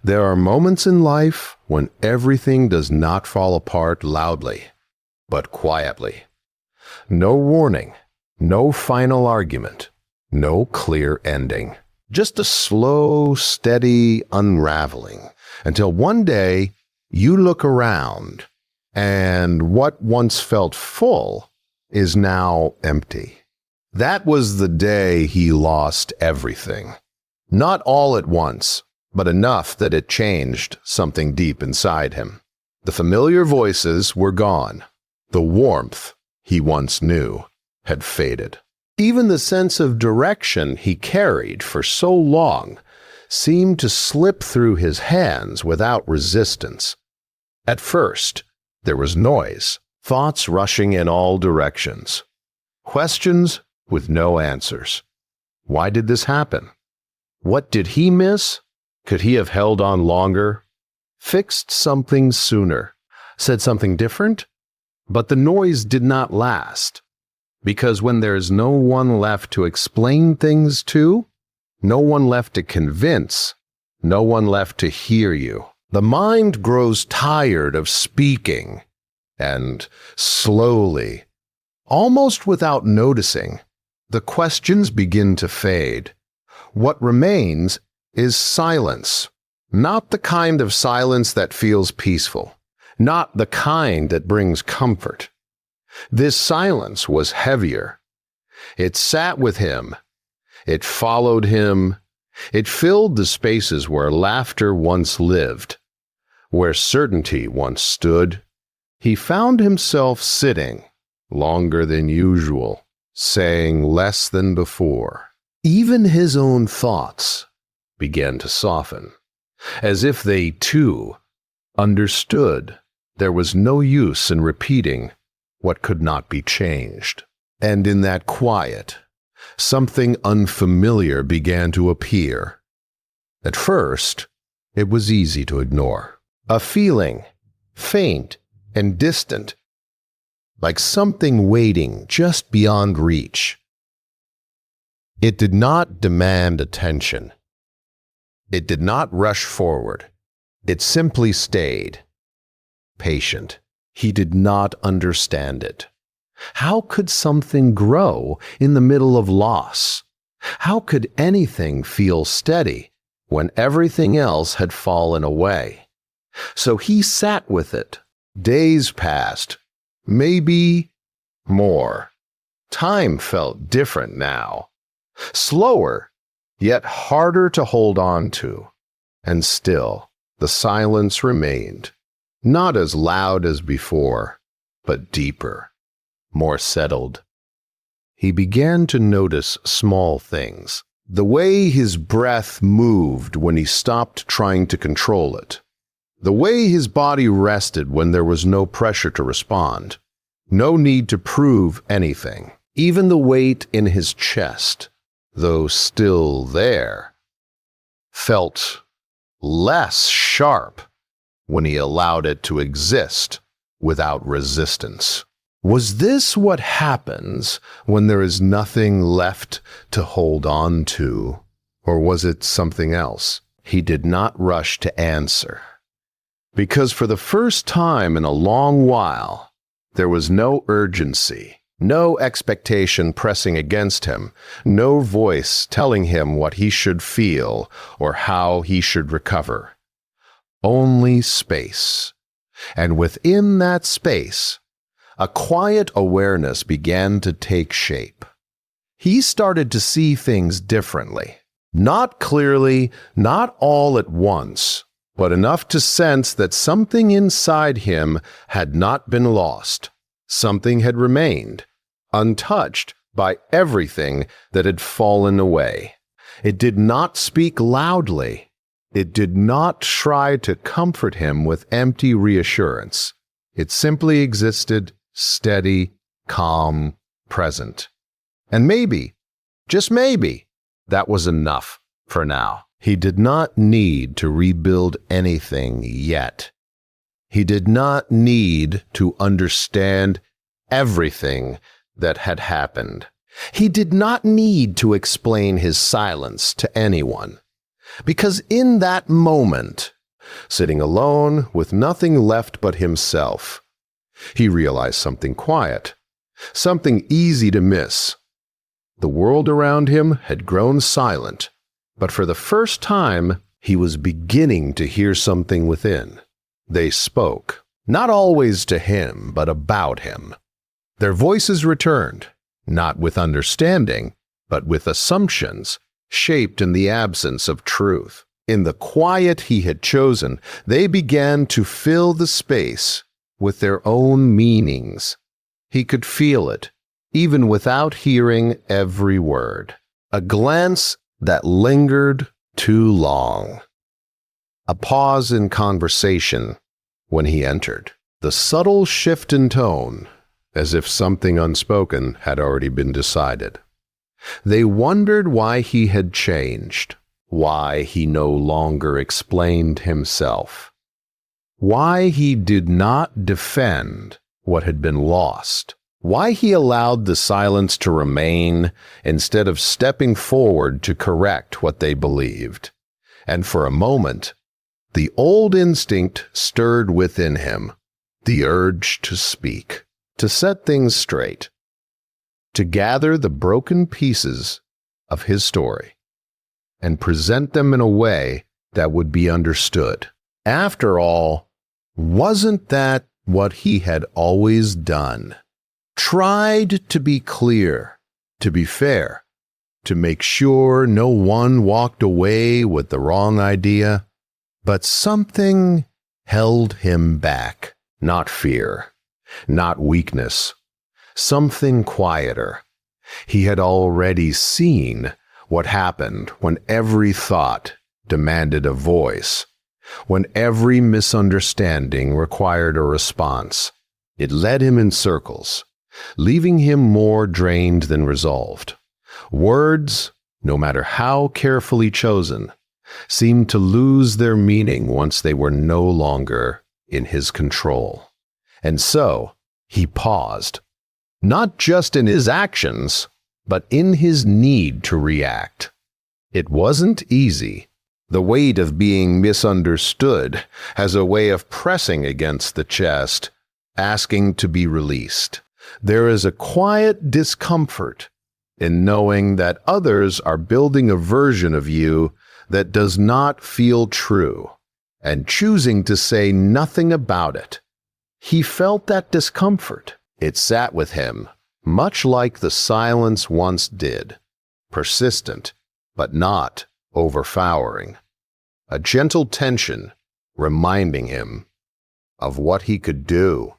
There are moments in life when everything does not fall apart loudly, but quietly. No warning, no final argument, no clear ending. Just a slow, steady unraveling until one day you look around and what once felt full is now empty. That was the day he lost everything. Not all at once, but enough that it changed something deep inside him. The familiar voices were gone. The warmth he once knew had faded. Even the sense of direction he carried for so long seemed to slip through his hands without resistance. At first, there was noise, thoughts rushing in all directions, questions with no answers. Why did this happen? What did he miss? Could he have held on longer? Fixed something sooner? Said something different? But the noise did not last, because when there's no one left to explain things to, no one left to convince, no one left to hear you, the mind grows tired of speaking, and slowly, almost without noticing, the questions begin to fade. What remains is silence, not the kind of silence that feels peaceful, not the kind that brings comfort. This silence was heavier. It sat with him. It followed him. It filled the spaces where laughter once lived, where certainty once stood. He found himself sitting longer than usual, saying less than before. Even his own thoughts began to soften, as if they, too, understood there was no use in repeating what could not be changed. And in that quiet, something unfamiliar began to appear. At first, it was easy to ignore. A feeling, faint and distant, like something waiting just beyond reach. It did not demand attention. It did not rush forward. It simply stayed. Patient. He did not understand it. How could something grow in the middle of loss? How could anything feel steady when everything else had fallen away? So he sat with it. Days passed. Maybe more. Time felt different now. Slower, yet harder to hold on to. And still, the silence remained. Not as loud as before, but deeper, more settled. He began to notice small things. The way his breath moved when he stopped trying to control it. The way his body rested when there was no pressure to respond. No need to prove anything. Even the weight in his chest, though still there, felt less sharp when he allowed it to exist without resistance. Was this what happens when there is nothing left to hold on to? Or was it something else? He did not rush to answer. Because for the first time in a long while, there was no urgency, no expectation pressing against him, no voice telling him what he should feel or how he should recover. Only space. And within that space, a quiet awareness began to take shape. He started to see things differently. Not clearly, not all at once, but enough to sense that something inside him had not been lost. Something had remained, untouched by everything that had fallen away. It did not speak loudly. It did not try to comfort him with empty reassurance. It simply existed, steady, calm, present. And maybe, just maybe, that was enough for now. He did not need to rebuild anything yet. He did not need to understand everything that had happened. He did not need to explain his silence to anyone. Because in that moment, sitting alone with nothing left but himself. He realized something quiet, something easy to miss. The world around him had grown silent, but for the first time, he was beginning to hear something within. They spoke, not always to him, but about him. Their voices returned, not with understanding, but with assumptions, shaped in the absence of truth. In the quiet he had chosen, they began to fill the space with their own meanings. He could feel it, even without hearing every word. A glance that lingered too long. A pause in conversation when he entered. The subtle shift in tone, as if something unspoken had already been decided. They wondered why he had changed, why he no longer explained himself, why he did not defend what had been lost, why he allowed the silence to remain instead of stepping forward to correct what they believed. And for a moment, the old instinct stirred within him, the urge to speak, to set things straight, to gather the broken pieces of his story and present them in a way that would be understood. After all, wasn't that what he had always done? Tried to be clear, to be fair, to make sure no one walked away with the wrong idea. But something held him back. Not fear, not weakness, something quieter. He had already seen what happened when every thought demanded a voice, when every misunderstanding required a response. It led him in circles, leaving him more drained than resolved. Words, no matter how carefully chosen, seemed to lose their meaning once they were no longer in his control. And so, he paused, not just in his actions, but in his need to react. It wasn't easy. The weight of being misunderstood has a way of pressing against the chest, asking to be released. There is a quiet discomfort in knowing that others are building a version of you that does not feel true, and choosing to say nothing about it. He felt that discomfort. It sat with him, much like the silence once did, persistent, but not overpowering. A gentle tension reminding him of what he could do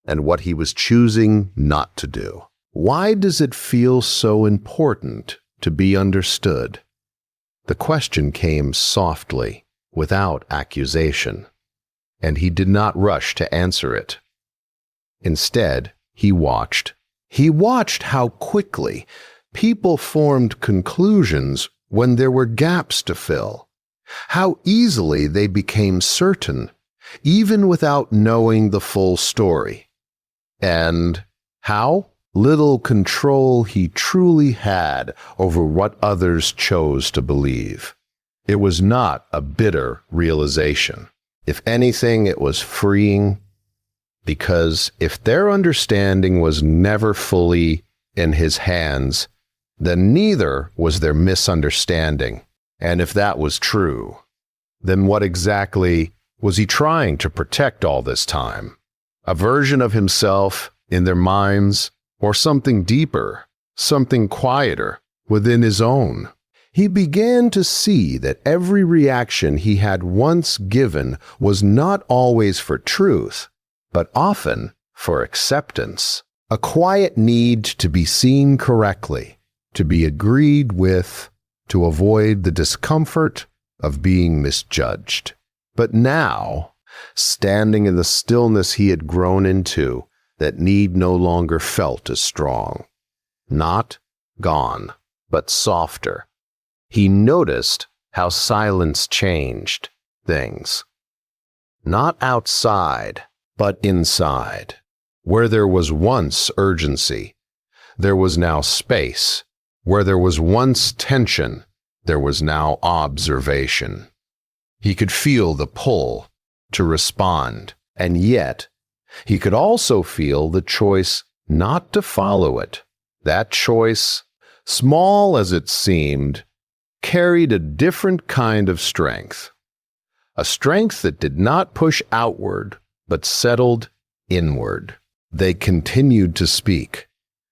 and what he was choosing not to do. Why does it feel so important to be understood? The question came softly, without accusation, and he did not rush to answer it. Instead, he watched. He watched how quickly people formed conclusions when there were gaps to fill, how easily they became certain, even without knowing the full story, and how little control he truly had over what others chose to believe. It was not a bitter realization. If anything, it was freeing, because if their understanding was never fully in his hands, then neither was their misunderstanding. And if that was true, then what exactly was he trying to protect all this time? A version of himself in their minds, or something deeper, something quieter within his own? He began to see that every reaction he had once given was not always for truth, but often for acceptance. A quiet need to be seen correctly, to be agreed with, to avoid the discomfort of being misjudged. But now, standing in the stillness he had grown into, that need no longer felt as strong. Not gone, but softer. He noticed how silence changed things. Not outside, but inside. Where there was once urgency, there was now space. Where there was once tension, there was now observation. He could feel the pull to respond, and yet he could also feel the choice not to follow it. That choice, small as it seemed, carried a different kind of strength. A strength that did not push outward, but settled inward. They continued to speak.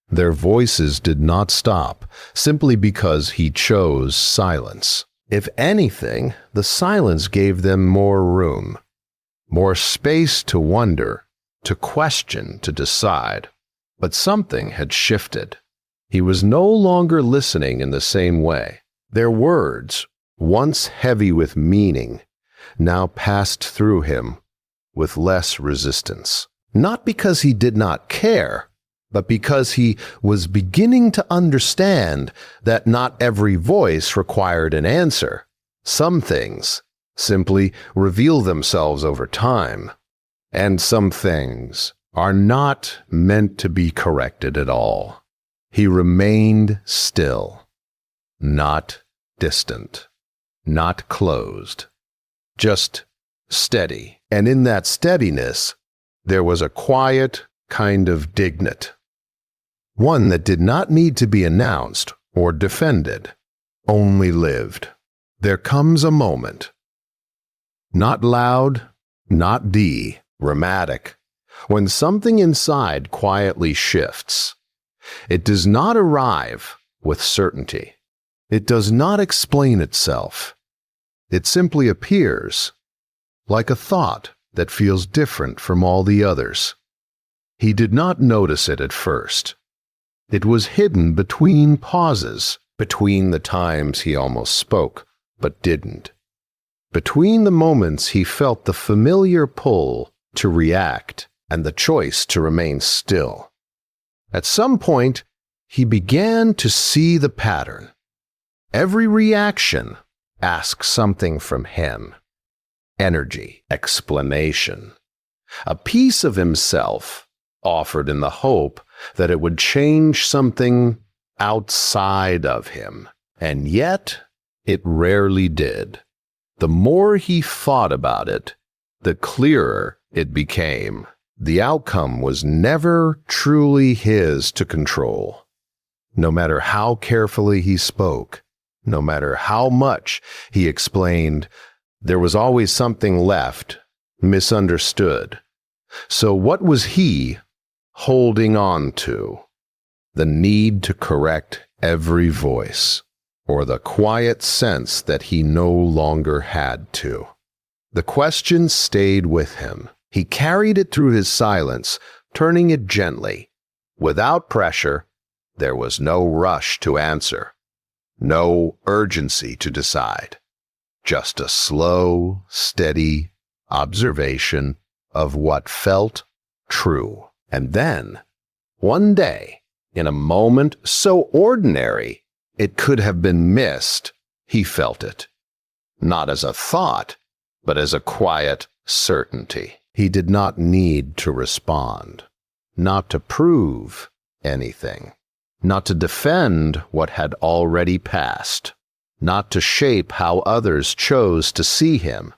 Their voices did not stop, simply because he chose silence. If anything, the silence gave them more room, more space to wonder, to question, to decide. But something had shifted. He was no longer listening in the same way. Their words, once heavy with meaning, now passed through him with less resistance. Not because he did not care, but because he was beginning to understand that not every voice required an answer. Some things simply reveal themselves over time, and some things are not meant to be corrected at all. He remained still, not distant, not closed, just steady. And in that steadiness, there was a quiet kind of dignity, one that did not need to be announced or defended, only lived. There comes a moment, not loud, not dramatic, when something inside quietly shifts. It does not arrive with certainty. It does not explain itself. It simply appears, like a thought that feels different from all the others. He did not notice it at first. It was hidden between pauses, between the times he almost spoke, but didn't. Between the moments he felt the familiar pull to react and the choice to remain still. At some point, he began to see the pattern. Every reaction asked something from him. Energy, explanation. A piece of himself offered in the hope that it would change something outside of him. And yet, it rarely did. The more he thought about it, the clearer it became. The outcome was never truly his to control. No matter how carefully he spoke, no matter how much he explained, there was always something left, misunderstood. So what was he holding on to? The need to correct every voice, or the quiet sense that he no longer had to? The question stayed with him. He carried it through his silence, turning it gently. Without pressure, there was no rush to answer, no urgency to decide. Just a slow, steady observation of what felt true. And then, one day, in a moment so ordinary it could have been missed, he felt it. Not as a thought, but as a quiet certainty. He did not need to respond, not to prove anything, not to defend what had already passed, not to shape how others chose to see him.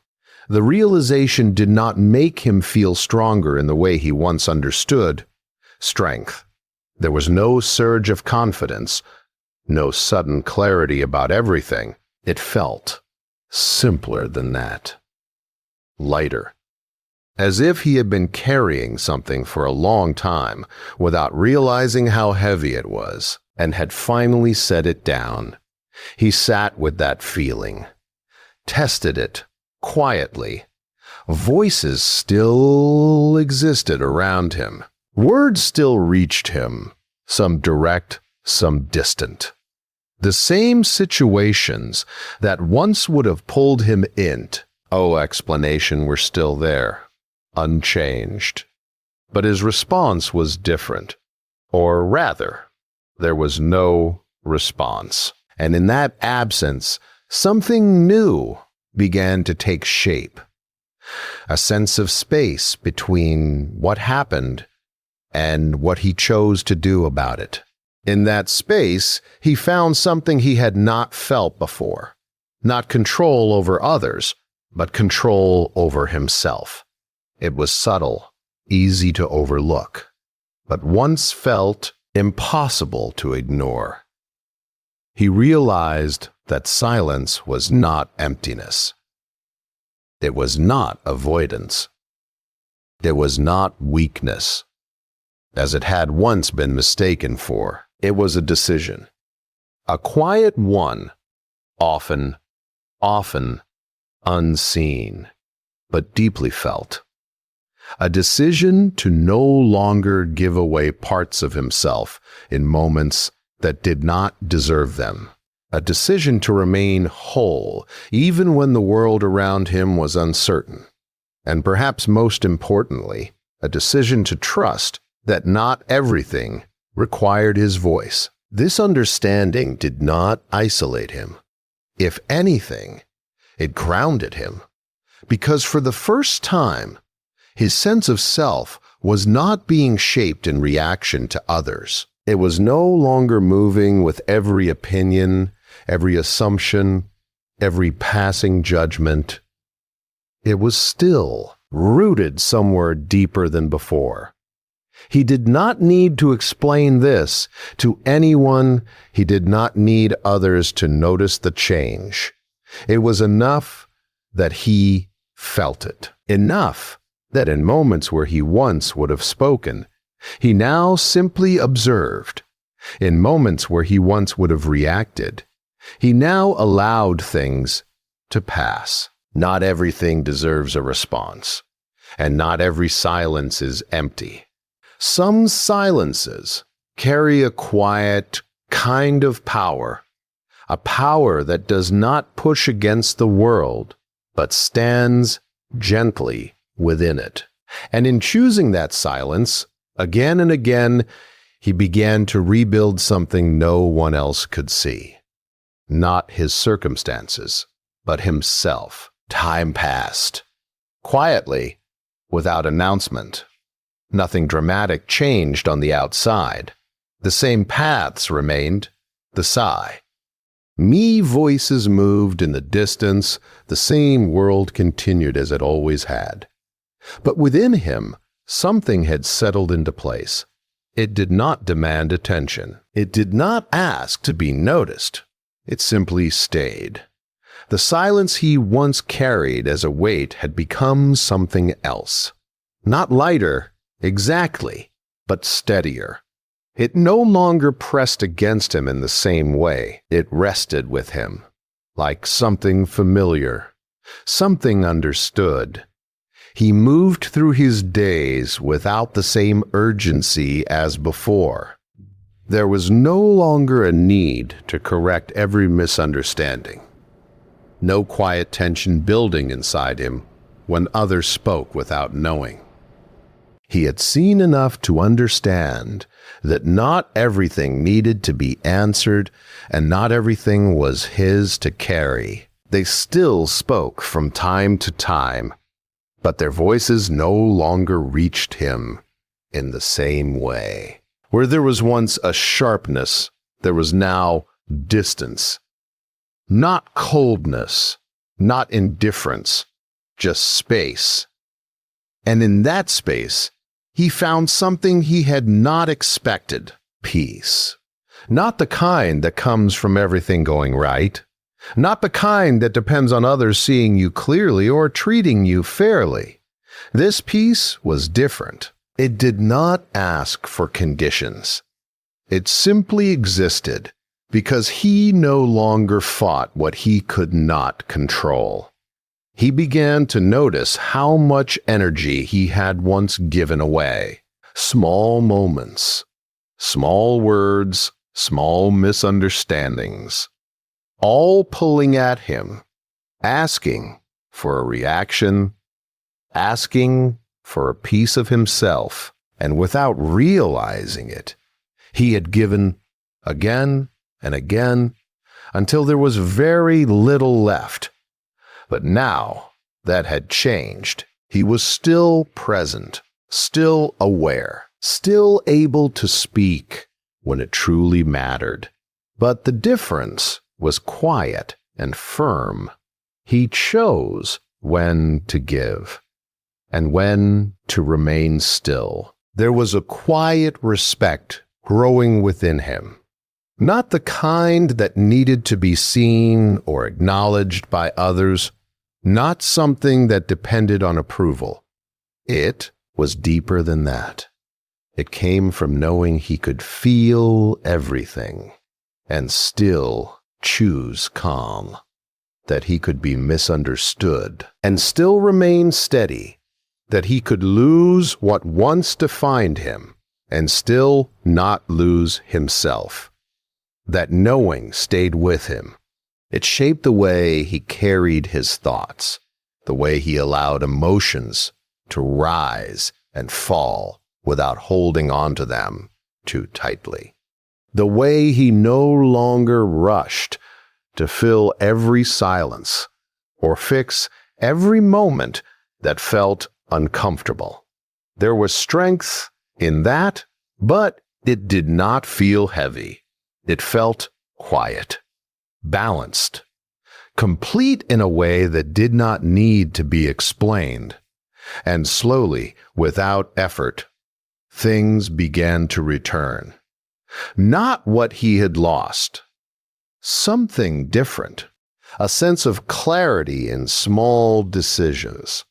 The realization did not make him feel stronger in the way he once understood strength. There was no surge of confidence, no sudden clarity about everything. It felt simpler than that. Lighter. As if he had been carrying something for a long time without realizing how heavy it was, and had finally set it down. He sat with that feeling, tested it quietly. Voices still existed around him. Words still reached him, some direct, some distant. The same situations that once would have pulled him explanation were still there, unchanged. But his response was different. Or rather, there was no response. And in that absence, something new began to take shape. A sense of space between what happened and what he chose to do about it. In that space, he found something he had not felt before. Not control over others, but control over himself. It was subtle, easy to overlook, but once felt impossible to ignore. He realized that silence was not emptiness. It was not avoidance. It was not weakness, as it had once been mistaken for. It was a decision. A quiet one, often unseen, but deeply felt. A decision to no longer give away parts of himself in moments that did not deserve them. A decision to remain whole, even when the world around him was uncertain. And perhaps most importantly, a decision to trust that not everything required his voice. This understanding did not isolate him. If anything, it grounded him, because for the first time, his sense of self was not being shaped in reaction to others. It was no longer moving with every opinion, every assumption, every passing judgment. It was still rooted somewhere deeper than before. He did not need to explain this to anyone. He did not need others to notice the change. It was enough that he felt it. Enough that in moments where he once would have spoken, he now simply observed. In moments where he once would have reacted, he now allowed things to pass. Not everything deserves a response, and not every silence is empty. Some silences carry a quiet kind of power, a power that does not push against the world, but stands gently within it. And in choosing that silence, again and again, he began to rebuild something no one else could see. Not his circumstances, but himself. Time passed. Quietly, without announcement. Nothing dramatic changed on the outside. The same paths remained, the sigh. Me voices moved in the distance, the same world continued as it always had. But within him, something had settled into place. It did not demand attention. It did not ask to be noticed. It simply stayed. The silence he once carried as a weight had become something else. Not lighter, exactly, but steadier. It no longer pressed against him in the same way. It rested with him, like something familiar, something understood. He moved through his days without the same urgency as before. There was no longer a need to correct every misunderstanding. No quiet tension building inside him when others spoke without knowing. He had seen enough to understand that not everything needed to be answered and not everything was his to carry. They still spoke from time to time, but their voices no longer reached him in the same way. Where there was once a sharpness, there was now distance. Not coldness, not indifference, just space. And in that space, he found something he had not expected: peace. Not the kind that comes from everything going right. Not the kind that depends on others seeing you clearly or treating you fairly. This peace was different. It did not ask for conditions. It simply existed because he no longer fought what he could not control. He began to notice how much energy he had once given away. Small moments, small words, small misunderstandings, all pulling at him, asking for a reaction, asking for a piece of himself, and without realizing it, he had given again and again until there was very little left. But now that had changed. He was still present, still aware, still able to speak when it truly mattered. But the difference was quiet and firm. He chose when to give, and when to remain still. There was a quiet respect growing within him, not the kind that needed to be seen or acknowledged by others, not something that depended on approval. It was deeper than that. It came from knowing he could feel everything and still choose calm, that he could be misunderstood and still remain steady, that he could lose what once defined him and still not lose himself. That knowing stayed with him. It shaped the way he carried his thoughts, the way he allowed emotions to rise and fall without holding on to them too tightly. The way he no longer rushed to fill every silence or fix every moment that felt uncomfortable. There was strength in that, but it did not feel heavy. It felt quiet, balanced, complete in a way that did not need to be explained. And slowly, without effort, things began to return. Not what he had lost. Something different. A sense of clarity in small decisions.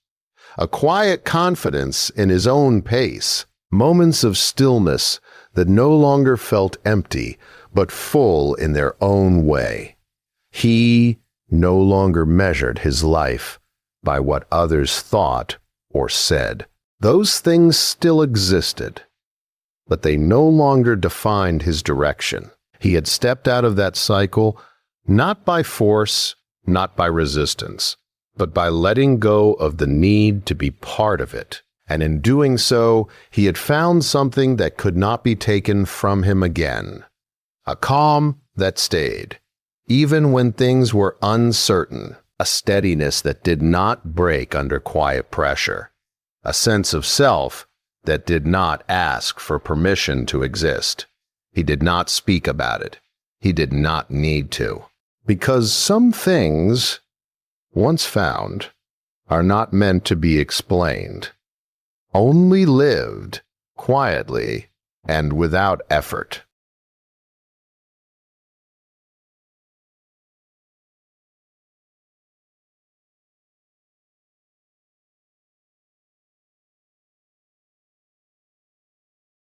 A quiet confidence in his own pace. Moments of stillness that no longer felt empty, but full in their own way. He no longer measured his life by what others thought or said. Those things still existed, but they no longer defined his direction. He had stepped out of that cycle, not by force, not by resistance, but by letting go of the need to be part of it. And in doing so, he had found something that could not be taken from him again. A calm that stayed, even when things were uncertain, a steadiness that did not break under quiet pressure, a sense of self that did not ask for permission to exist. He did not speak about it. He did not need to. Because some things, once found, are not meant to be explained, only lived quietly and without effort.